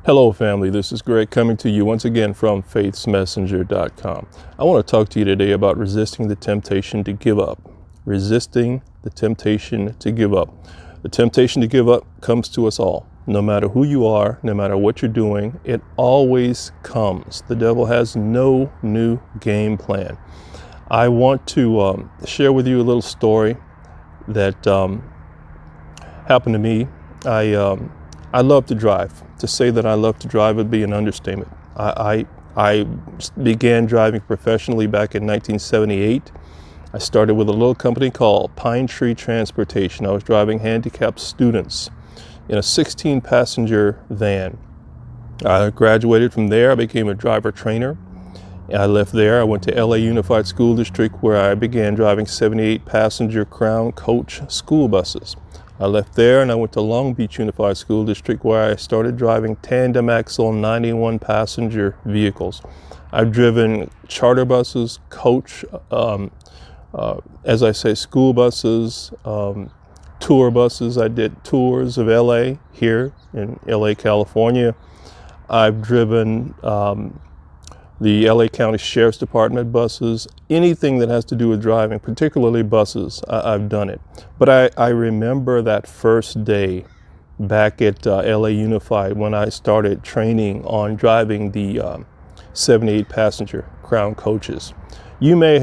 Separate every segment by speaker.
Speaker 1: Hello, family. This is Greg coming to you once again from FaithsMessenger.com. I want to talk to you today about resisting the temptation to give up. Resisting the temptation to give up. The temptation to give up comes to us all. No matter who you are, no matter what you're doing, it always comes. The devil has no new game plan. I want to share with you a little story that happened to me. I love to drive. To say that I love to drive would be an understatement. I began driving professionally back in 1978. I started with a little company called Pine Tree Transportation. I was driving handicapped students in a 16-passenger van. I graduated from there. I became a driver trainer. I left there. I went to LA Unified School District, where I began driving 78-passenger Crown Coach school buses. I left there and I went to Long Beach Unified School District, where I started driving tandem axle 91-passenger vehicles. I've driven charter buses, coach, as I say, school buses, tour buses. I did tours of LA here in LA, California. I've driven the LA County Sheriff's Department buses, anything that has to do with driving, particularly buses, I've done it. But I remember that first day back at LA Unified when I started training on driving the 78-passenger Crown coaches. You may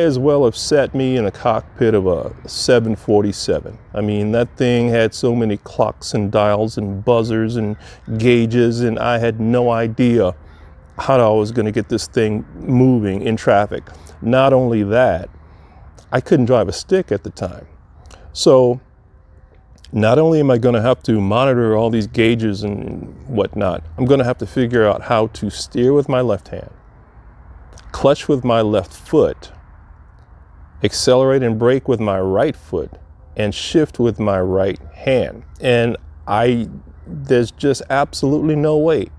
Speaker 1: as well have sat me in a cockpit of a 747. I mean, that thing had so many clocks and dials and buzzers and gauges, and I had no idea how I was going to get this thing moving in traffic. Not only that, I couldn't drive a stick at the time. So not only am I going to have to monitor all these gauges and whatnot, I'm going to have to figure out how to steer with my left hand, clutch with my left foot, accelerate and brake with my right foot, and shift with my right hand. And there's just absolutely no way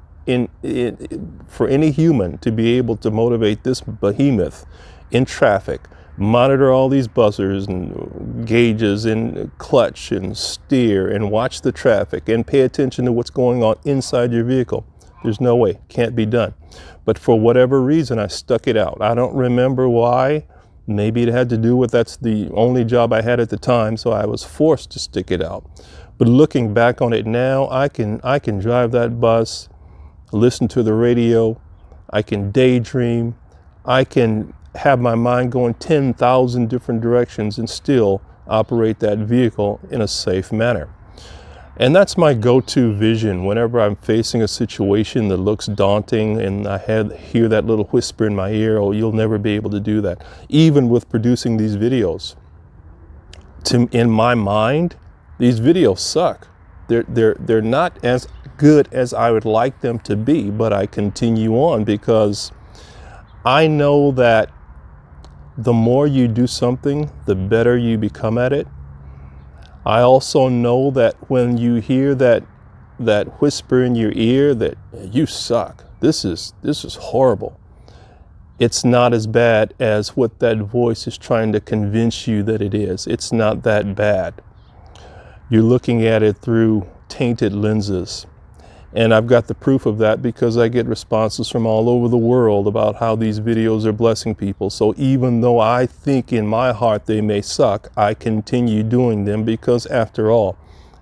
Speaker 1: for any human to be able to motivate this behemoth in traffic, monitor all these buzzers and gauges and clutch and steer and watch the traffic and pay attention to what's going on inside your vehicle. There's no way, can't be done. But for whatever reason, I stuck it out. I don't remember why. Maybe it had to do with that's the only job I had at the time, so I was forced to stick it out. But looking back on it now, I can drive that bus, listen to the radio, I can daydream, I can have my mind going 10,000 different directions and still operate that vehicle in a safe manner. And that's my go-to vision whenever I'm facing a situation that looks daunting and I hear that little whisper in my ear, oh, you'll never be able to do that. Even with producing these videos, in my mind, these videos suck. They're not as good as I would like them to be, but I continue on because I know that the more you do something, the better you become at it. I also know that when you hear that whisper in your ear that you suck, this is horrible, it's not as bad as what that voice is trying to convince you that it is. It's not that bad. You're looking at it through tainted lenses. And I've got the proof of that because I get responses from all over the world about how these videos are blessing people. So even though I think in my heart they may suck, I continue doing them because after all,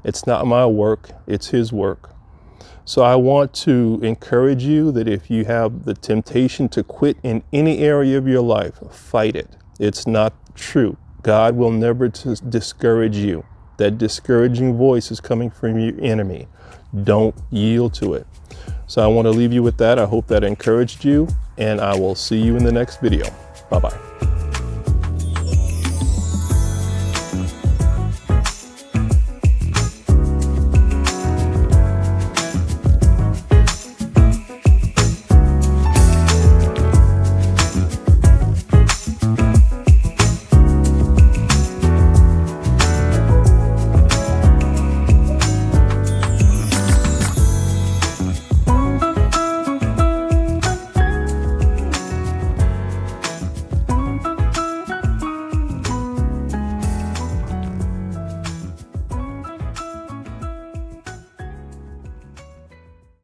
Speaker 1: it's not my work, it's His work. So I want to encourage you that if you have the temptation to quit in any area of your life, fight it. It's not true. God will never discourage you. That discouraging voice is coming from your enemy. Don't yield to it. So I want to leave you with that. I hope that encouraged you, and I will see you in the next video. Bye-bye.